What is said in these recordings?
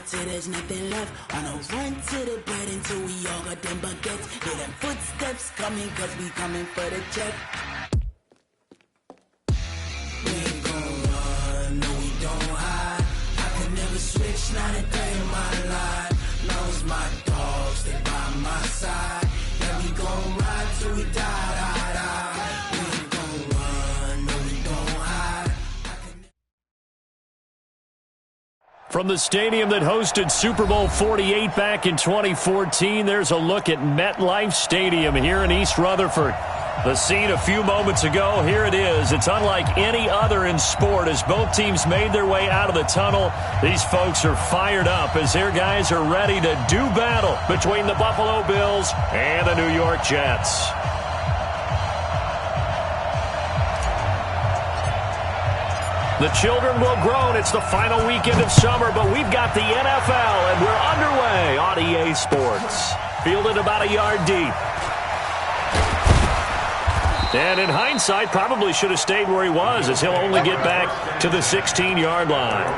till there's nothing left. On a run to the bread until we all got them baguettes. Hear them footsteps coming, cause we coming for the check. We ain't gon' run, no we don't hide. I could never switch, not a day in my life. Long as my dogs, they by my side. Yeah, we gon' ride till we die, die, die. We ain't gon' run, no we don't hide. From the stadium that hosted Super Bowl 48 back in 2014, there's a look at MetLife Stadium here in East Rutherford. The scene a few moments ago, here it is. It's unlike any other in sport as both teams made their way out of the tunnel. These folks are fired up as their guys are ready to do battle between the Buffalo Bills and the New York Jets. The children will groan. It's the final weekend of summer, but we've got the NFL, and we're underway on EA Sports. Fielded about a yard deep. And in hindsight, probably should have stayed where he was, as he'll only get back to the 16-yard line.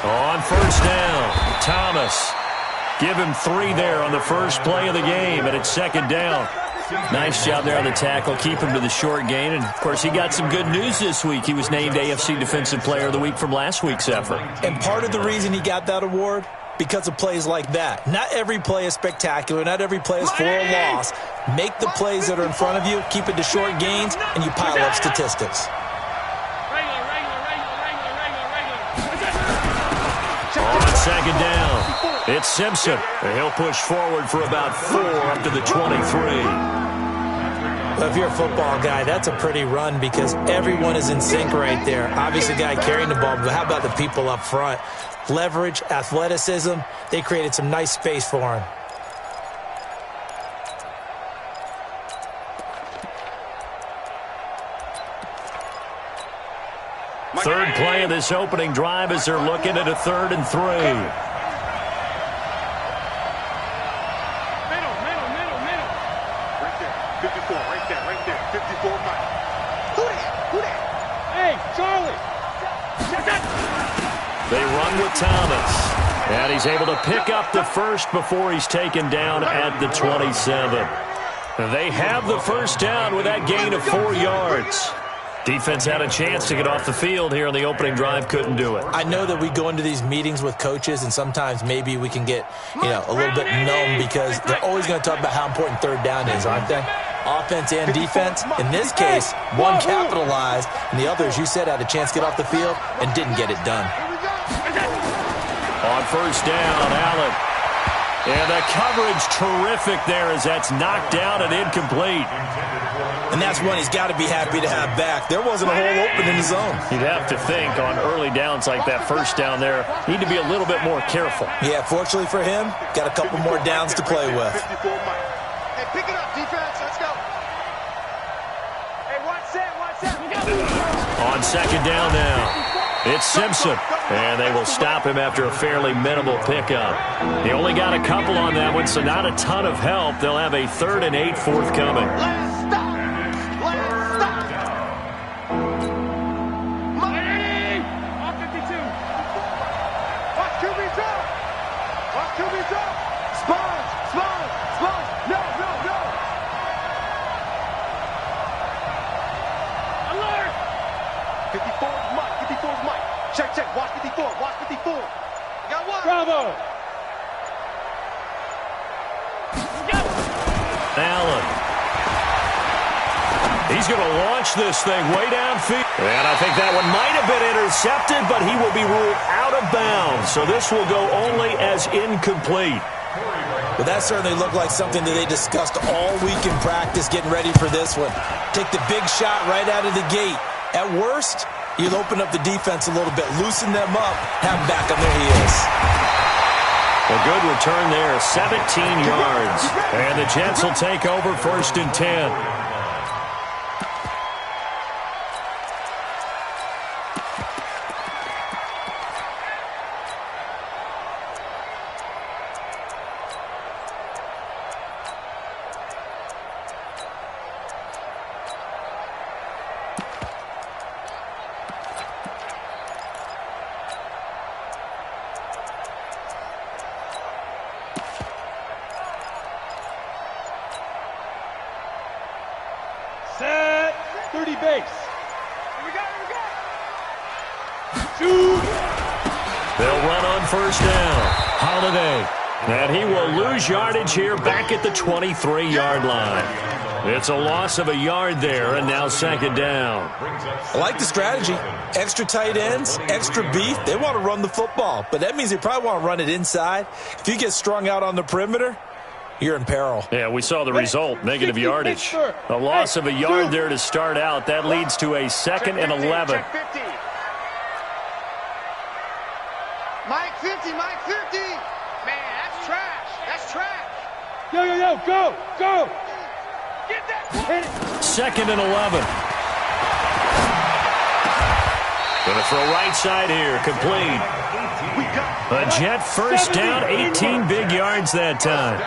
On first down, Thomas. Give him 3 there on the first play of the game, and it's second down. Nice job there on the tackle. Keep him to the short gain. And, of course, he got some good news this week. He was named AFC Defensive Player of the Week from last week's effort. And part of the reason he got that award, because of plays like that. Not every play is spectacular. Not every play is for a loss. Make the plays that are in front of you, keep it to short gains, and you pile up statistics. On second down, it's Simpson. And he'll push forward for about 4 up to the 23. Well, if you're a football guy, that's a pretty run because everyone is in sync right there. Obviously, the guy carrying the ball, but how about the people up front? Leverage, athleticism, they created some nice space for him. Third play of this opening drive as they're looking at a 3rd and 3. Middle. Right there, 54, right there. 54, Mike. Who that? Hey, Charlie. They run with Thomas. And he's able to pick up the first before he's taken down at the 27. They have the first down with that gain of 4 yards. Defense had a chance to get off the field here on the opening drive, couldn't do it. I know that we go into these meetings with coaches, and sometimes maybe we can get, a little bit numb because they're always going to talk about how important third down is, aren't they? Offense and defense. In this case, one capitalized, and the other, as you said, had a chance to get off the field and didn't get it done. On first down, Allen. And the coverage terrific there as that's knocked down and incomplete. And that's one he's got to be happy to have back. There wasn't a hole open in the zone. You'd have to think on early downs like that first down there, need to be a little bit more careful. Yeah, fortunately for him, got a couple more downs to play with. Hey, pick it up, defense. Let's go. Hey, one set. On second down now, it's Simpson. And they will stop him after a fairly minimal pickup. He only got a couple on that one, so not a ton of help. They'll have a 3rd and 8 forthcoming. Last stop. Money! On 52. Watch QB drop. Spons. No. Alert! 54 is Mike. Check. Watch 54. Got one. Bravo. Allen. He's going to launch this thing way downfield. And I think that one might have been intercepted, but he will be ruled out of bounds. So this will go only as incomplete. Well, that certainly looked like something that they discussed all week in practice getting ready for this one. Take the big shot right out of the gate. At worst, you'll open up the defense a little bit, loosen them up, have them back on their heels. A good return there, 17 yards. And the Jets will take over 1st and 10. Set. 30 base. Here we go. Shoot. They'll run on 1st down. Holiday. And he will lose yardage here back at the 23-yard line. It's a loss of a yard there, and now 2nd down. I like the strategy. Extra tight ends, extra beef. They want to run the football, but that means they probably want to run it inside. If you get strung out on the perimeter, you're in peril. Yeah, we saw the result, negative yardage. A loss of a yard there to start out. That leads to a 2nd and 11. Mike 50, Mike 50. Man, that's trash. That's trash. Yo, go. Get that. 2nd and 11. Going to throw right side here, complete. A Jet 1st down, 18 big yards that time.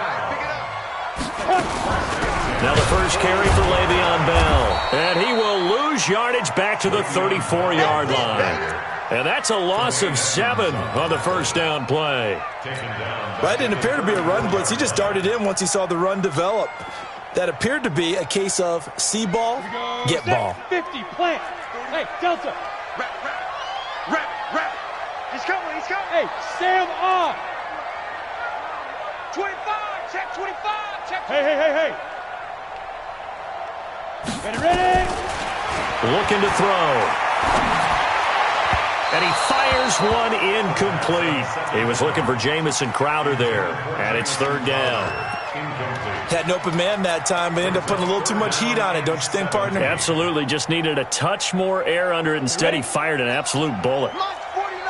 Now the first carry for Le'Veon Bell. And he will lose yardage back to the 34-yard line. And that's a loss of 7 on the 1st down play. That didn't appear to be a run blitz. He just darted in once he saw the run develop. That appeared to be a case of see ball, get ball. 50, plant. Hey, Delta. Rep. He's coming. Hey, Sam off. 25, check 25, check. Hey. Ready. Looking to throw. And he fires one incomplete. He was looking for Jamison Crowder there. And it's 3rd down. Had an open man that time, but ended up putting a little too much heat on it, don't you think, partner? Absolutely. Just needed a touch more air under it. Instead, he fired an absolute bullet.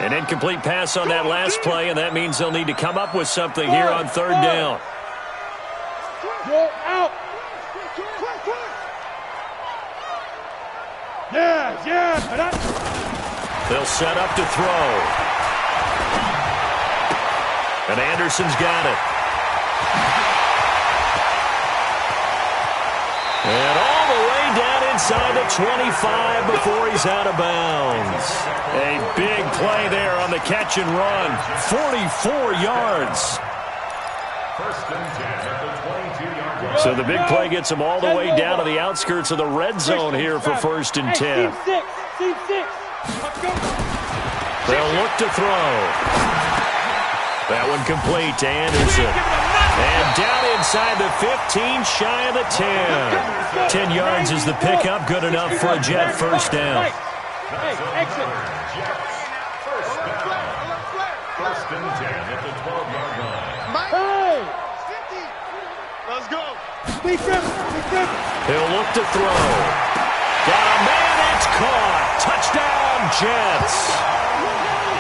An incomplete pass on that last play, and that means they'll need to come up with something here on 3rd down. Go out. Yeah. They'll set up to throw. And Anderson's got it. And all the way down inside the 25 before he's out of bounds. A big play there on the catch and run. 44 yards. So the big play gets him all the way down to the outskirts of the red zone here for 1st and 10. Team 6. They'll look to throw. That one complete to Anderson. And down inside the 15, shy of the 10. 10 yards is the pickup, good enough for a Jet 1st down. Hey, exit. 1st and 10 at the 12-yard line. Hey! Let's go. Speak them. He'll look to throw. Got a man, it's caught. Touchdown, Jets.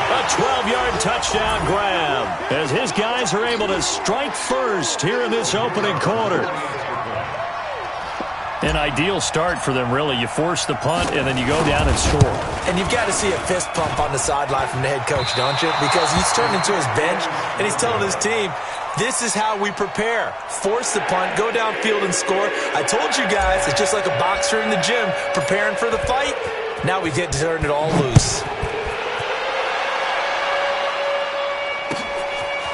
A 12-yard touchdown grab as his guys are able to strike first here in this opening quarter. An ideal start for them, really. You force the punt, and then you go down and score. And you've got to see a fist pump on the sideline from the head coach, don't you? Because he's turned into his bench, and he's telling his team, this is how we prepare. Force the punt, go downfield and score. I told you guys, it's just like a boxer in the gym preparing for the fight. Now we get to turn it all loose.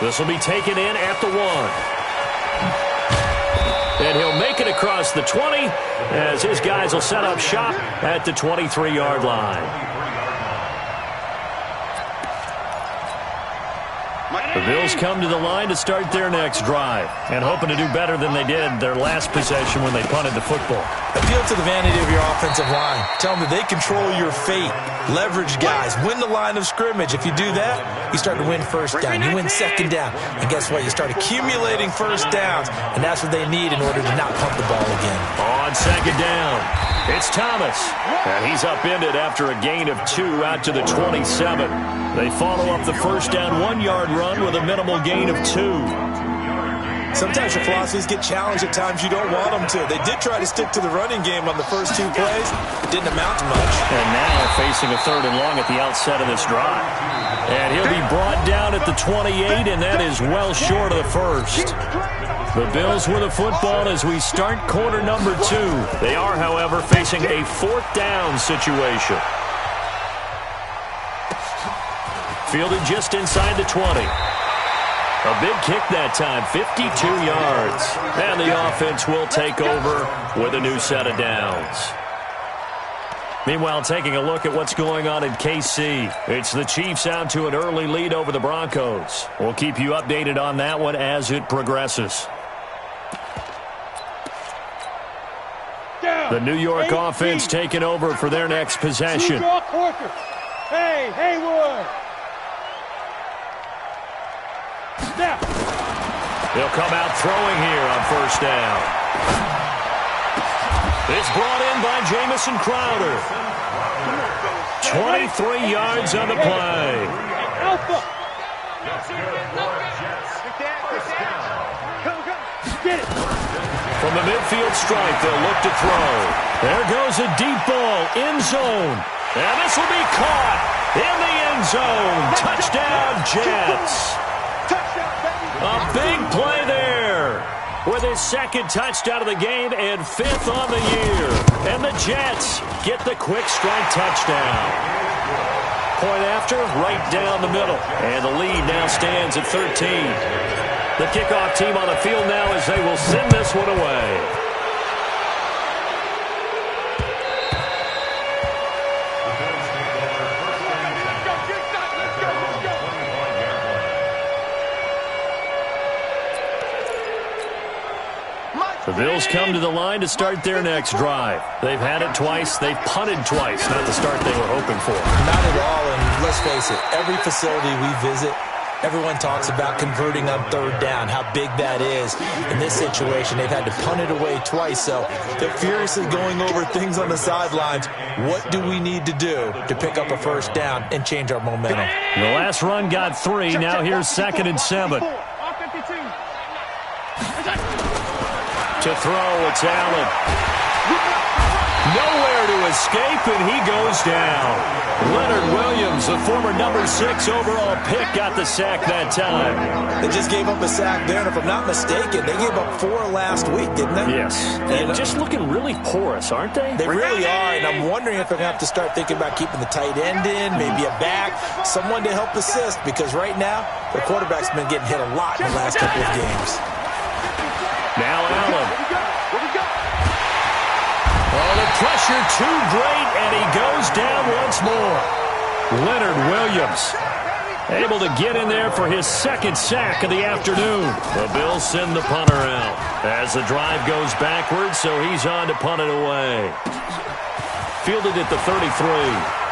This will be taken in at the 1. And he'll make it across the 20 as his guys will set up shop at the 23-yard line. The Bills come to the line to start their next drive and hoping to do better than they did their last possession when they punted the football. Appeal to the vanity of your offensive line. Tell them that they control your fate. Leverage guys. Win the line of scrimmage. If you do that, you start to win 1st down. You win 2nd down. And guess what? You start accumulating 1st downs, and that's what they need in order to not pump the ball again. On 2nd down, it's Thomas. And he's upended after a gain of 2 out to the 27. They follow up the first down 1-yard run with a minimal gain of 2. Sometimes your philosophies get challenged at times you don't want them to. They did try to stick to the running game on the first 2 plays. It didn't amount to much. And now facing a 3rd and long at the outset of this drive. And he'll be brought down at the 28, and that is well short of the first. The Bills with the football as we start quarter number 2. They are, however, facing a 4th down situation. Fielded just inside the 20. A big kick that time, 52 yards. And the offense will take over with a new set of downs. Meanwhile, taking a look at what's going on in KC. It's the Chiefs out to an early lead over the Broncos. We'll keep you updated on that one as it progresses. The New York offense taking over for their next possession. Hey, Haywood. Snap. They'll come out throwing here on first down. It's brought in by Jamison Crowder. 23 yards on the play. Alpha. Get it. From the midfield stripe, they'll look to throw. There goes a deep ball, end zone. And this will be caught in the end zone. Touchdown, Jets. A big play there with his 2nd touchdown of the game and 5th on the year. And the Jets get the quick strike touchdown. Point after, right down the middle. And the lead now stands at 13. The kickoff team on the field now as they will send this one away. The Bills come to the line to start their next drive. They've had it twice. They've punted twice. Not the start they were hoping for. Not at all, and let's face it, every facility we visit, everyone talks about converting on 3rd down, how big that is. In this situation, they've had to punt it away twice, so they're furiously going over things on the sidelines. What do we need to do to pick up a first down and change our momentum? The last run got 3. Now here's 2nd and 7. To throw, it's Allen. Nowhere to escape, and he goes down. Leonard Williams, the former number 6 overall pick, got the sack that time. They just gave up a sack there, and if I'm not mistaken, they gave up 4 last week, didn't they? Yes. And just looking really porous, aren't they? They really are, and I'm wondering if they're going to have to start thinking about keeping the tight end in, maybe a back, someone to help assist, because right now, their quarterback's been getting hit a lot in the last couple of games. Now Allen. Oh, the pressure too great, and he goes down once more. Leonard Williams able to get in there for his 2nd sack of the afternoon. The Bills send the punter out as the drive goes backwards, so he's on to punt it away. Fielded at the 33.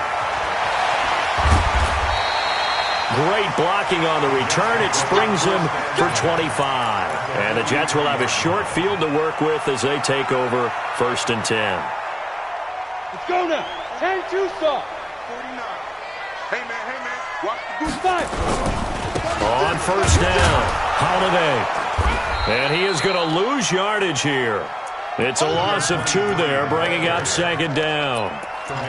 Great blocking on the return. It springs him for 25. And the Jets will have a short field to work with as they take over 1st and 10. Let's go now. 10-2 stop. 49. Hey, man. Watch the goose. 5. On first down, Holiday. And he is going to lose yardage here. It's a loss of 2 there, bringing up 2nd down.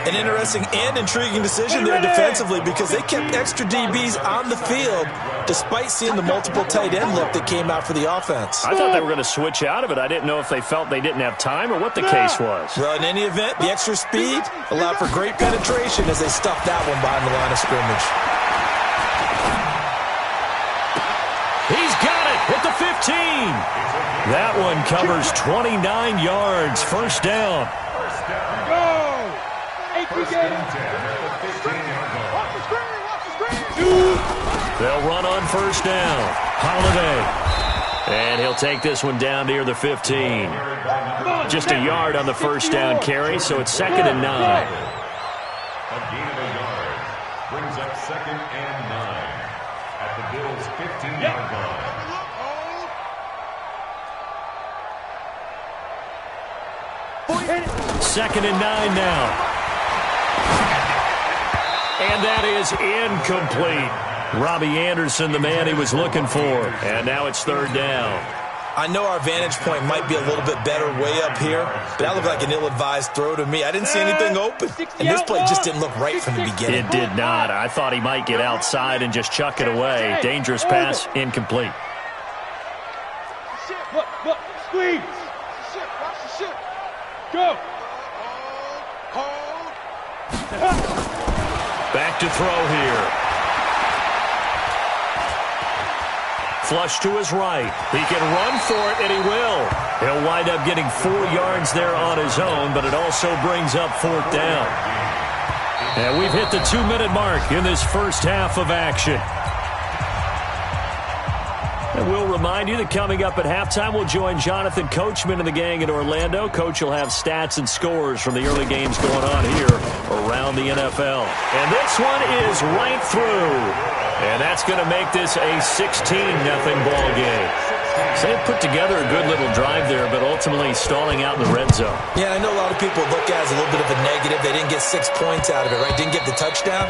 An interesting and intriguing decision there defensively because they kept extra DBs on the field despite seeing the multiple tight end look that came out for the offense. I thought they were going to switch out of it. I didn't know if they felt they didn't have time or what the case was. Well, in any event, the extra speed allowed for great penetration as they stuffed that one behind the line of scrimmage. He's got it at the 15. That one covers 29 yards. First down. Go! They'll run on first down. Holiday. And he'll take this one down near the 15. Just a yard on the first down carry, so it's 2nd and 9. A gain of a yard brings up 2nd and 9 at the Bills' 15-yard line. 2nd and 9 now. And that is incomplete. Robbie Anderson, the man he was looking for. And now it's third down. I know our vantage point might be a little bit better way up here, but that looked like an ill-advised throw to me. I didn't see anything open, and this play just didn't look right from the beginning. It did not. I thought he might get outside and just chuck it away. Dangerous pass, incomplete. Look, squeeze. Watch the shit. Go. Hold. Back to throw here. Flush to his right. He can run for it, and he will. He'll wind up getting 4 yards there on his own, but it also brings up fourth down. And we've hit the 2-minute mark in this first half of action. And we'll remind you that coming up at halftime, we'll join Jonathan Coachman and the gang in Orlando. Coach will have stats and scores from the early games going on here around the NFL. And this one is right through. And that's going to make this a 16-0 ball game. So they put together a good little drive there, but ultimately stalling out in the red zone. Yeah, I know a lot of people look at it as a little bit of a negative. They didn't get 6 points out of it, right? Didn't get the touchdown.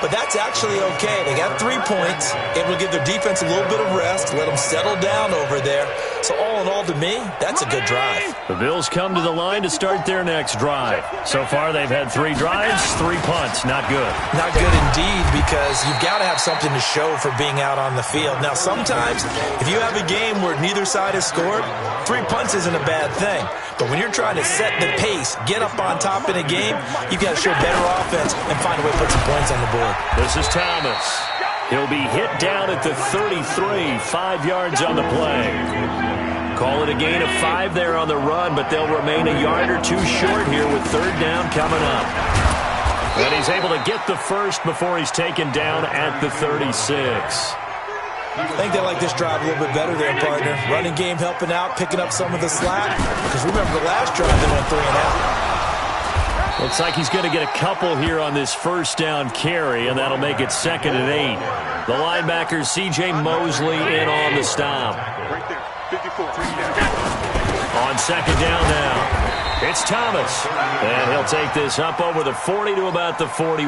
But that's actually okay. They got 3 points, able to give their defense a little bit of rest, let them settle down over there. So all in all, to me, that's a good drive. The Bills come to the line to start their next drive. So far, they've had 3 drives, 3 punts. Not good. Not good indeed, because you've got to have something to show for being out on the field. Now, sometimes, if you have a game where neither side has scored, 3 punts isn't a bad thing. But when you're trying to set the pace, get up on top in a game, you've got to show better offense and find a way to put some points on the board. This is Thomas. He'll be hit down at the 33, 5 yards on the play. Call it a gain of 5 there on the run, but they'll remain a yard or 2 short here with third down coming up. And he's able to get the first before he's taken down at the 36. I think they like this drive a little bit better there, partner. Running game helping out, picking up some of the slack. Because remember, the last drive they went 3 and out. Looks like he's going to get a couple here on this first down carry, and that'll make it 2nd and 8. The linebacker, C.J. Mosley, in on the stop. Right there. 54. On 2nd down now. It's Thomas. And he'll take this up over the 40 to about the 41.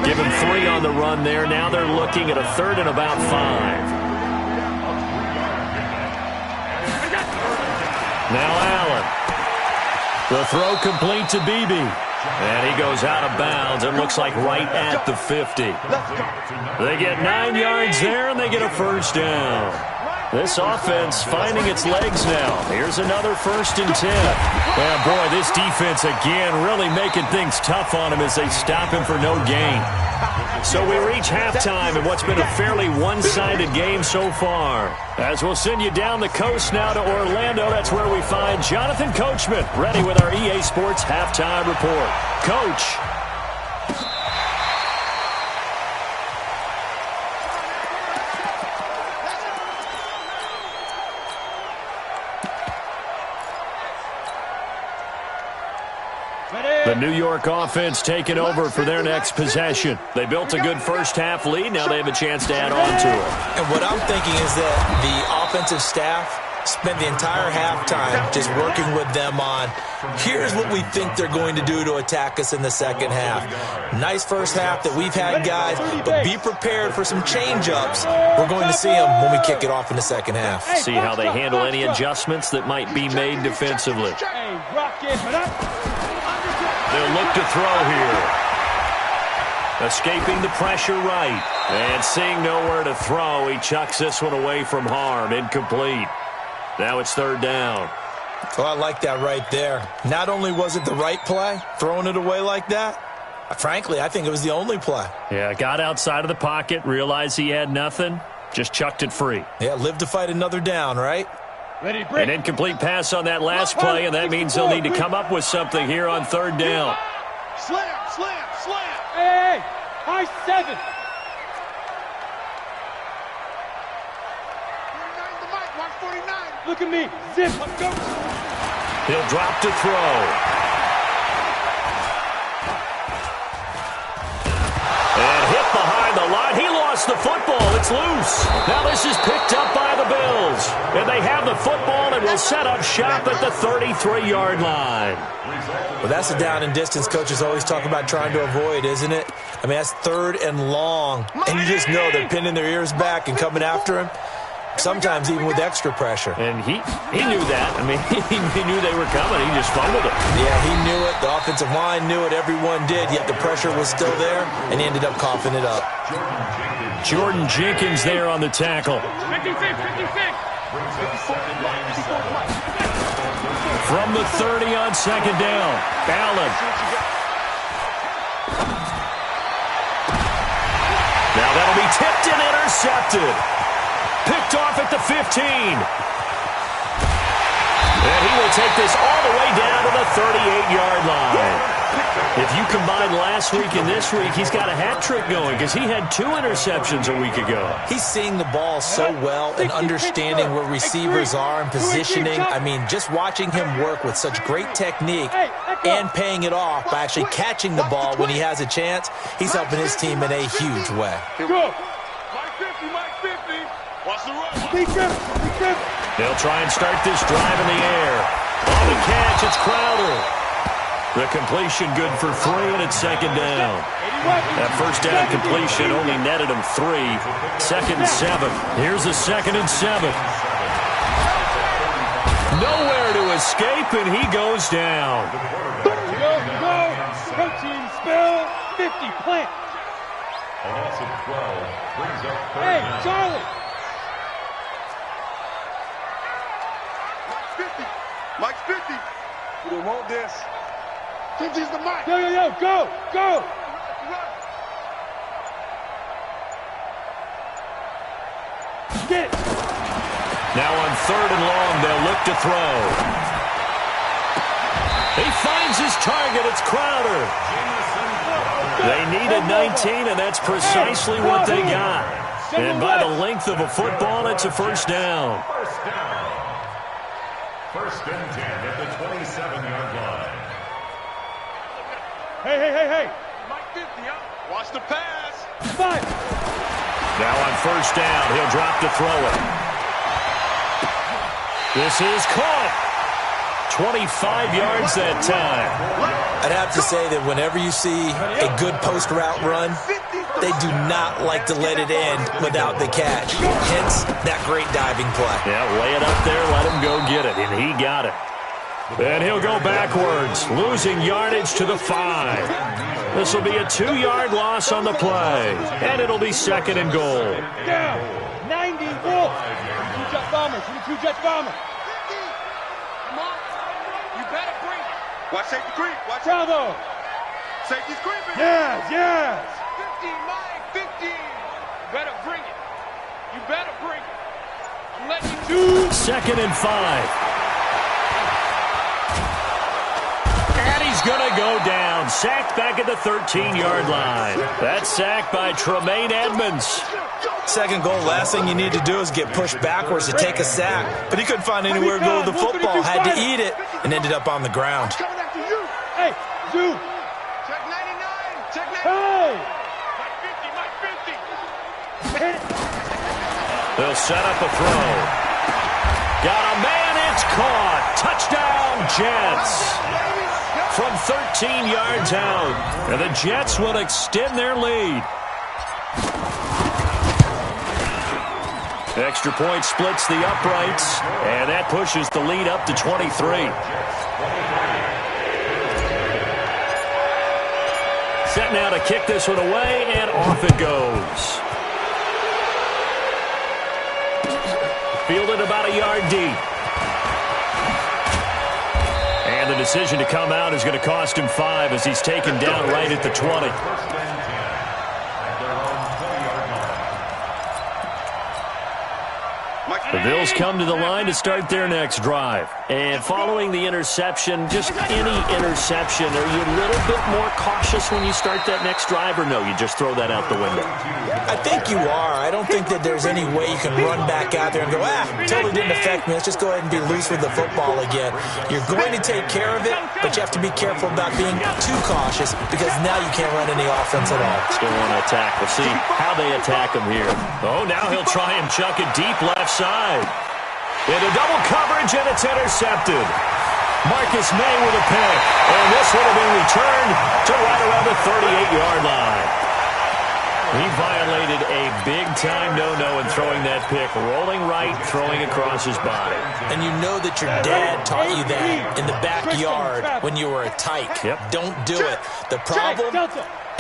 Give him 3 on the run there. Now they're looking at a 3rd and about 5. Now Allen. The throw complete to Beebe. And he goes out of bounds. It looks like right at the 50. They get 9 yards there, and they get a first down. This offense finding its legs now. Here's another 1st and 10. Well, boy, this defense again really making things tough on him as they stop him for no gain. So we reach halftime in what's been a fairly one-sided game so far. As we'll send you down the coast now to Orlando, that's where we find Jonathan Coachman, ready with our EA Sports Halftime Report. Coach. The New York offense taking over for their next possession. They built a good first-half lead. Now they have a chance to add on to it. And what I'm thinking is that the offensive staff spent the entire halftime just working with them on, here's what we think they're going to do to attack us in the second half. Nice first half that we've had, guys, but be prepared for some change-ups. We're going to see them when we kick it off in the second half. See how they handle any adjustments that might be made defensively. They'll look to throw here. Escaping the pressure right. And seeing nowhere to throw, he chucks this one away from harm. Incomplete. Now it's 3rd down. Oh, I like that right there. Not only was it the right play, throwing it away like that, frankly, I think it was the only play. Yeah, got outside of the pocket, realized he had nothing, just chucked it free. Yeah, live to fight another down, right? An incomplete pass on that last play, and that means they'll need to come up with something here on 3rd down. Slam. Hey, high 7. Look at me. Zip. Let's go. He'll drop to throw. And hit behind the line. He lost the football. It's loose. Now this is picked up by the Bills. And they have the football and will set up shop at the 33-yard line. Well, that's the down and distance coaches always talk about trying to avoid, isn't it? I mean, that's 3rd and long, and you just know they're pinning their ears back and coming after him, sometimes even with extra pressure. And he knew that. I mean, he knew they were coming. He just fumbled it. Yeah, he knew it. The offensive line knew it. Everyone did, yet the pressure was still there, and he ended up coughing it up. Jordan Jenkins there on the tackle. 56. From the 30 on 2nd down. Allen. Now that'll be tipped and intercepted. Picked off at the 15. And he will take this all the way down to the 38-yard line. If you combine last week and this week, he's got a hat trick going because he had 2 interceptions a week ago. He's seeing the ball so well and understanding where receivers are and positioning. I mean, just watching him work with such great technique and paying it off by actually catching the ball when he has a chance, he's helping his team in a huge way. Go. Mike 50. Watch the run. They'll try and start this drive in the air. On the catch, it's Crowder. The completion good for 3, and it's 2nd down. That first down completion only netted him 3. 2nd and 7. Here's a 2nd and 7. Nowhere to escape, and he goes down. Go. Coaching spell. 50 plant. A loss of 12 brings up 3rd Hey, down. Charlie. Mike's 50. We don't want this. 50's the mic. Yo, go. Get it. Now on 3rd and long, they'll look to throw. He finds his target. It's Crowder. They needed 19, and that's precisely what they got. And by the length of a football, it's a 1st down. 1st and 10 at the 27-yard line. Hey. Mike 50, huh? Watch the pass. 5. Now on 1st down, he'll drop to throw it. This is caught. 25 yards that time. I'd have to say that whenever you see a good post route run, they do not like to let it end without the catch. Hence, that great diving play. Yeah, lay it up there, let him go get it, and he got it. And he'll go backwards, losing yardage to the 5. This will be a 2-yard loss on the play, and it'll be 2nd and goal. Down. 90 Wolf. 22 Jet Bombers. 22 Jet Bombers. Come on. You better bring it. Watch safety creep. Watch it. Bravo. Safety's creeping. Yes. 50, Mike, 50. You better bring it. I'm letting you do. 2nd and 5. And he's going to go down. Sacked back at the 13-yard line. That's sacked by Tremaine Edmonds. 2nd goal, last thing you need to do is get pushed backwards to take a sack. But he couldn't find anywhere to go with the football. Had to eat it and ended up on the ground. Coming after you. Hey, Zoo. Check 99. Check 99. Hey. Mike 50. Hit it. They'll set up a throw. Got a man, it's caught. Touchdown, Jets. From 13 yards out. And the Jets will extend their lead. Extra point splits the uprights, and that pushes the lead up to 23. Set now to kick this one away, and off it goes. Fielded about a yard deep. And the decision to come out is going to cost him 5 as he's taken down right at the 20. The Bills come to the line to start their next drive. And following the interception, just any interception, are you a little bit more cautious when you start that next drive, or no, you just throw that out the window? I think you are. I don't think that there's any way you can run back out there and go, totally didn't affect me. Let's just go ahead and be loose with the football again. You're going to take care of it, but you have to be careful about being too cautious because now you can't run any offense at all. Still want to attack. We'll see how they attack him here. Oh, now he'll try and chuck it deep left side. Into double coverage, and it's intercepted. Marcus May with a pick, and this one will be returned to right around the 38-yard line. He violated a big-time no-no in throwing that pick, rolling right, throwing across his body. And you know that your dad taught you that in the backyard when you were a tyke. Yep. Don't do it. The problem,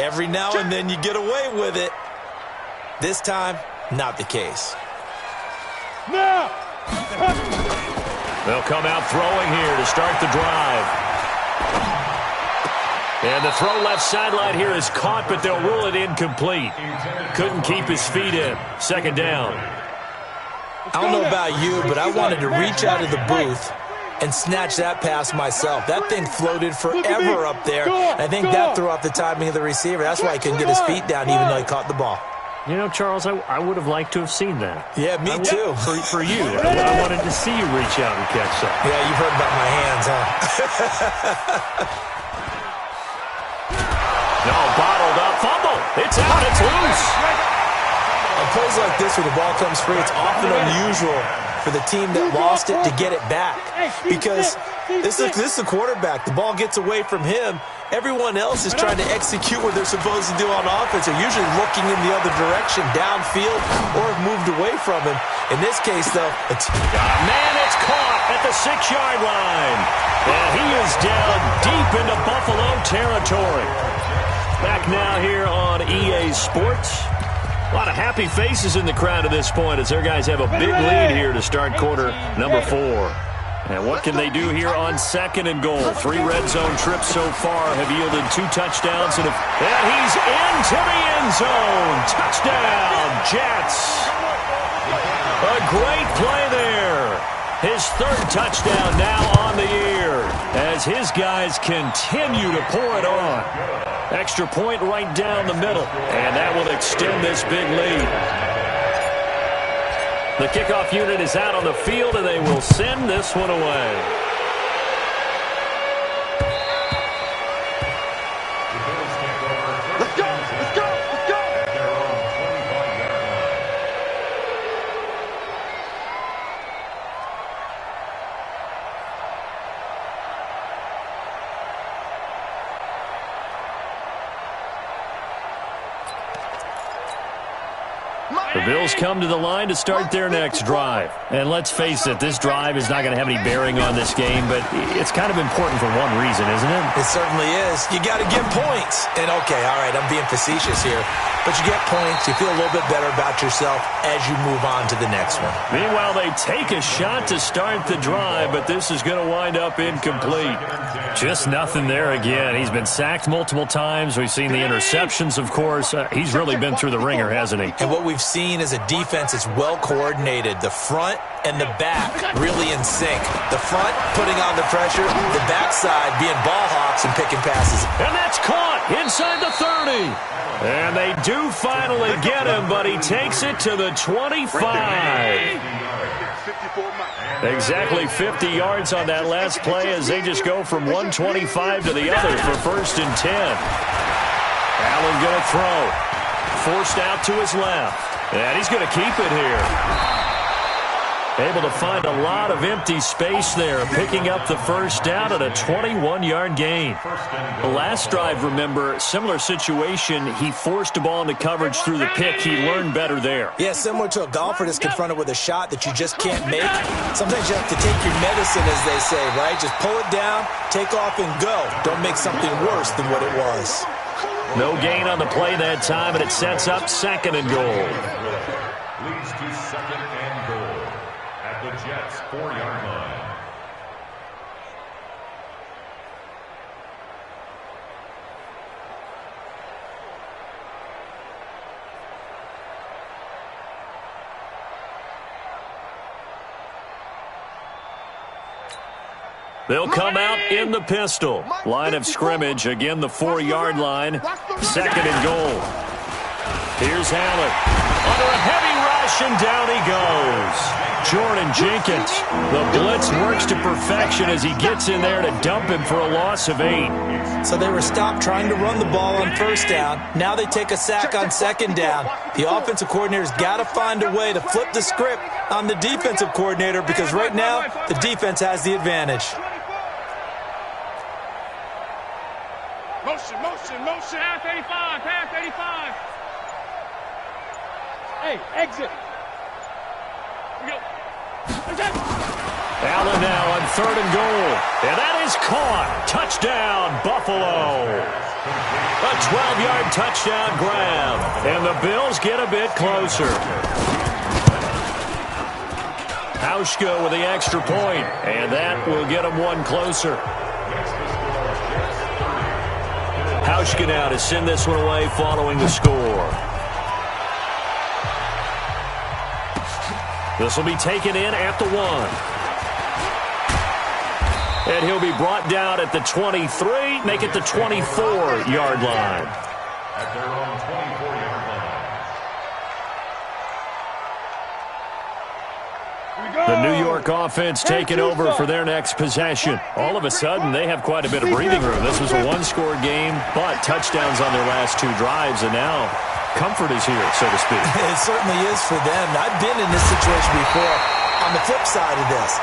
every now and then you get away with it. This time, not the case. Now! They'll come out throwing here to start the drive. And the throw left sideline here is caught, but they'll rule it incomplete. Couldn't keep his feet in. Second down. I don't know about you, but I wanted to reach out of the booth and snatch that pass myself. That thing floated forever up there. I think that threw off the timing of the receiver. That's why he couldn't get his feet down even though he caught the ball. You know, Charles, I would have liked to have seen that. Yeah, me too. For you. I wanted to see you reach out and catch something. Yeah, you've heard about my hands, huh? No, bottled up. Fumble. It's out. It's loose. On plays like this where the ball comes free, it's often unusual for the team that lost it to get it back. Because this is the quarterback. The ball gets away from him. Everyone else is trying to execute what they're supposed to do on offense. They're usually looking in the other direction, downfield, or have moved away from him. In this case, though, it's caught at the 6-yard line. And he is down deep into Buffalo territory. Back now here on EA Sports. A lot of happy faces in the crowd at this point as their guys have a big lead here to start quarter number 4. And what can they do here on second and goal? 3 red zone trips so far have yielded 2 touchdowns. And he's into the end zone. Touchdown, Jets. A great play there. His 3rd touchdown now on the year as his guys continue to pour it on. Extra point right down the middle, and that will extend this big lead. The kickoff unit is out on the field, and they will send this one away. Let's go! Let's go! Let's go! The Bills come to the line to start their next drive. And let's face it, this drive is not going to have any bearing on this game, but it's kind of important for one reason, isn't it? It certainly is. You got to get points. And, okay, all right, I'm being facetious here. But you get points, you feel a little bit better about yourself as you move on to the next one. Meanwhile, they take a shot to start the drive, but this is going to wind up incomplete. Just nothing there again. He's been sacked multiple times. We've seen the interceptions, of course. He's really been through the ringer, hasn't he? And what we've seen is a defense that's well coordinated. The front and the back really in sync. The front putting on the pressure, the backside being ball hawks and picking passes. And that's caught inside the 30. And they do finally get him, but he takes it to the 25. Exactly 50 yards on that last play as they just go from 125 to the other for 1st and 10. Allen going to throw. Forced out to his left. And he's going to keep it here. Able to find a lot of empty space there, picking up the 1st down at a 21-yard gain. The last drive, remember, similar situation. He forced the ball into coverage through the pick. He learned better there. Yeah, similar to a golfer that's confronted with a shot that you just can't make. Sometimes you have to take your medicine, as they say, right? Just pull it down, take off, and go. Don't make something worse than what it was. No gain on the play that time, and it sets up 2nd and goal. Leads to 2nd and goal at the Jets' 4-yard line. They'll come out in the pistol. Line of scrimmage, again the 4-yard line. 2nd and goal. Here's Allen. Under a heavy rush, and down he goes. Jordan Jenkins. The blitz works to perfection as he gets in there to dump him for a loss of 8. So they were stopped trying to run the ball on first down. Now they take a sack on second down. The offensive coordinator's got to find a way to flip the script on the defensive coordinator because right now the defense has the advantage. Motion, motion, motion. Pass 85, pass 85. Hey, exit. Here we go. Allen now on 3rd and goal. And that is caught. Touchdown, Buffalo. A 12-yard touchdown grab. And the Bills get a bit closer. Hauschka with the extra point. And that will get them one closer. Hauschka now to send this one away following the score. This will be taken in at the 1. And he'll be brought down at the 23, make it the 24-yard line. At their own 24-yard line. The New York offense taking over for their next possession. All of a sudden, they have quite a bit of breathing room. This was a one-score game, but touchdowns on their last 2 drives, and now comfort is here, so to speak. It certainly is for them. I've been in this situation before on the flip side of this.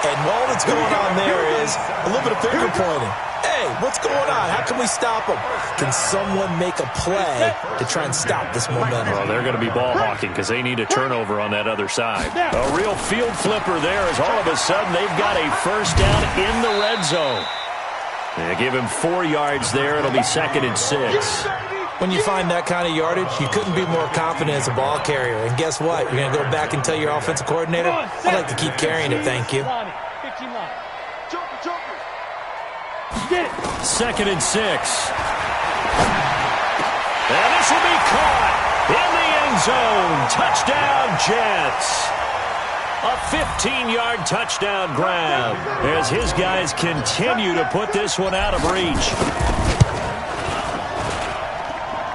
And all that's going on there is a little bit of finger pointing. Hey, what's going on? How can we stop them? Can someone make a play to try and stop this momentum? Well, they're going to be ball hawking because they need a turnover on that other side. A real field flipper there as all of a sudden they've got a first down in the red zone. They give him 4 yards there. It'll be 2nd and 6. When you find that kind of yardage, you couldn't be more confident as a ball carrier. And guess what? You're going to go back and tell your offensive coordinator, I'd like to keep carrying it, thank you. 2nd and 6. And this will be caught in the end zone. Touchdown, Jets. A 15-yard touchdown grab as his guys continue to put this one out of reach.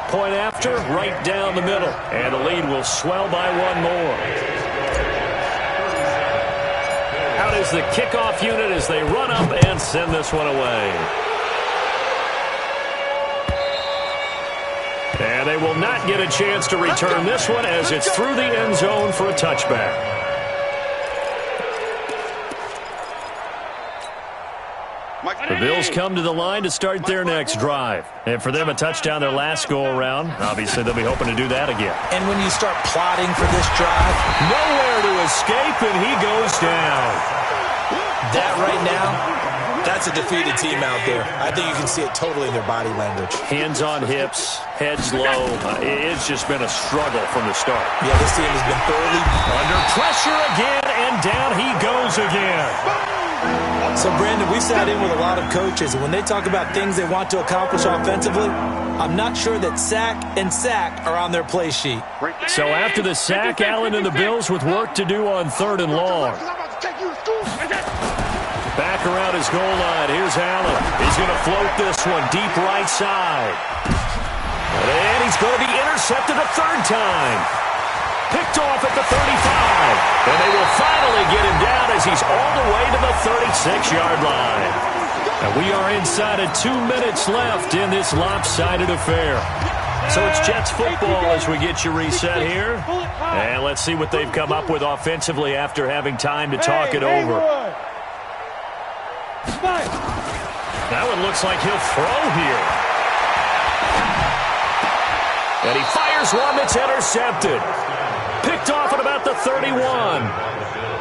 Point after, right down the middle. And the lead will swell by 1 more. Out is the kickoff unit as they run up and send this one away. And they will not get a chance to return this one as it's through the end zone for a touchback. The Bills come to the line to start their next drive. And for them, a touchdown their last go-around. Obviously, they'll be hoping to do that again. And when you start plotting for this drive, nowhere to escape, and he goes down. That right now, that's a defeated team out there. I think you can see it totally in their body language. Hands on hips, heads low. It's just been a struggle from the start. Yeah, this team has been thoroughly under pressure again, and down he goes again. So, Brandon, we sat in with a lot of coaches, and when they talk about things they want to accomplish offensively, I'm not sure that sack and sack are on their play sheet. So after the sack, Allen and the Bills with work to do on 3rd and long. Back around his goal line. Here's Allen. He's going to float this one deep right side. And he's going to be intercepted a 3rd time. Picked off at the 35. And they will finally get him down as he's all the way to the 36-yard line. And we are inside of 2 minutes left in this lopsided affair. So it's Jets football as we get you reset here. And let's see what they've come up with offensively after having time to talk it over. That one looks like he'll throw here. And he fires one that's intercepted. Picked off at about the 31.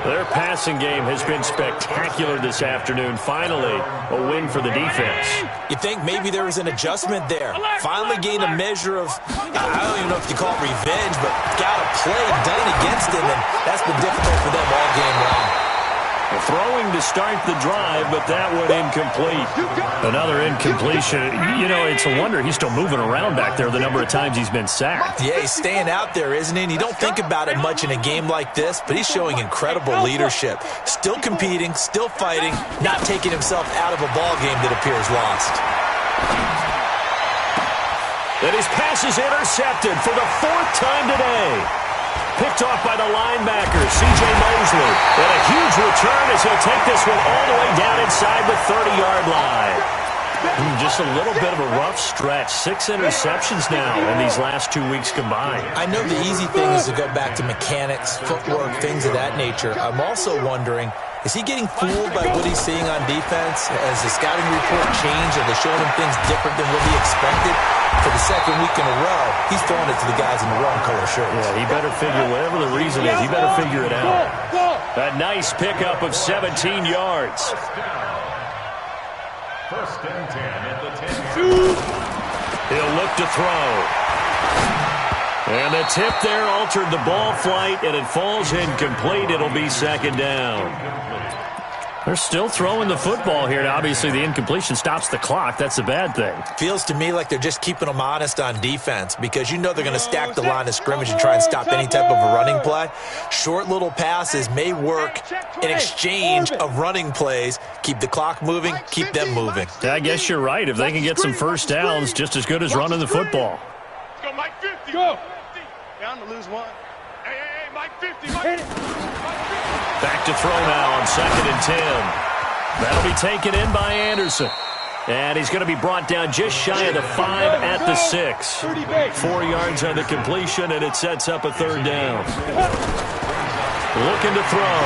Their passing game has been spectacular this afternoon. Finally, a win for the defense. You think maybe there was an adjustment there. Finally gained a measure of, I don't even know if you call it revenge, but got a play done against him, and that's been difficult for them all game long. Throwing to start the drive, but that one incomplete. Another incompletion. You know, it's a wonder he's still moving around back there the number of times he's been sacked. Yeah, he's staying out there, isn't he? And you don't think about it much in a game like this, but he's showing incredible leadership. Still competing, still fighting, not taking himself out of a ball game that appears lost. And his pass is intercepted for the 4th time today. picked off by the linebacker, C.J. Mosley. And a huge return as he'll take this one all the way down inside the 30-yard line. Just a little bit of a rough stretch. 6 interceptions now in these last 2 weeks combined. I know the easy thing is to go back to mechanics, footwork, things of that nature. I'm also wondering, is he getting fooled by what he's seeing on defense? Has the scouting report changed? Are they showing him things different than what he expected? For the second week in a row, he's throwing it to the guys in the wrong color shirts. Yeah, he better figure, whatever the reason is, he better figure it out. A nice pickup of 17 yards. First and 10 at the 10. He'll look to throw. And the tip there altered the ball flight, and it falls incomplete. It'll be second down. They're still throwing the football here. Now, obviously, the incompletion stops the clock. That's a bad thing. Feels to me like they're just keeping them honest on defense because you know they're going to stack the line of scrimmage and try and stop any type of a running play. Short little passes may work in exchange of running plays. Keep the clock moving, keep them moving. Yeah, I guess you're right. If they can get some first downs, just as good as running the football. Go, Mike 50. Go. Down to lose one. Hey, Mike 50. Mike 50. Back to throw now on 2nd and 10. That'll be taken in by Anderson. And he's going to be brought down just shy of the 5 at the 6. 4 yards on the completion, and it sets up a third down. Looking to throw.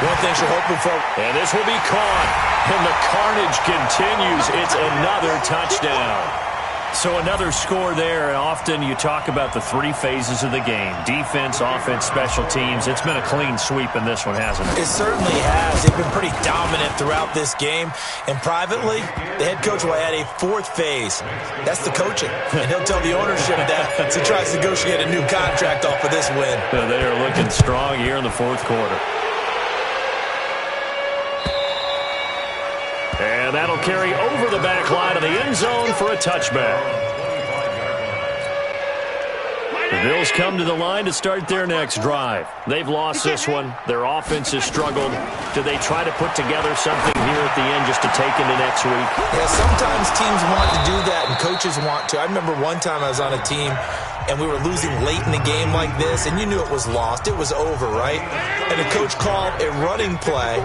One thing you're hoping for. And this will be caught. And the carnage continues. It's another touchdown. So another score there, and often you talk about the 3 phases of the game. Defense, offense, special teams. It's been a clean sweep in this one, hasn't it? It certainly has. They've been pretty dominant throughout this game. And privately, the head coach will add a 4th phase. That's the coaching. And he'll tell the ownership that as he tries to negotiate a new contract off of this win. So they are looking strong here in the 4th quarter. And that'll carry over the back line of the end zone for a touchback. The Bills come to the line to start their next drive. They've lost this one. Their offense has struggled. Do they try to put together something here at the end just to take into next week? Yeah, sometimes teams want to do that and coaches want to. I remember one time I was on a team and we were losing late in the game like this, and you knew it was lost. It was over, right? And the coach called a running play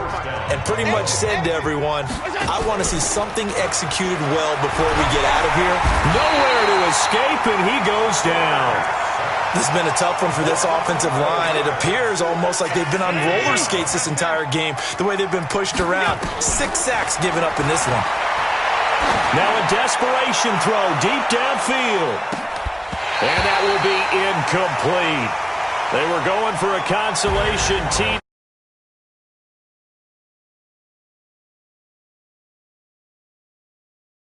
and pretty much said to everyone, I want to see something executed well before we get out of here. Nowhere to escape, and he goes down. This has been a tough one for this offensive line. It appears almost like they've been on roller skates this entire game, the way they've been pushed around. 6 sacks given up in this one. Now a desperation throw deep downfield. And that will be incomplete. They were going for a consolation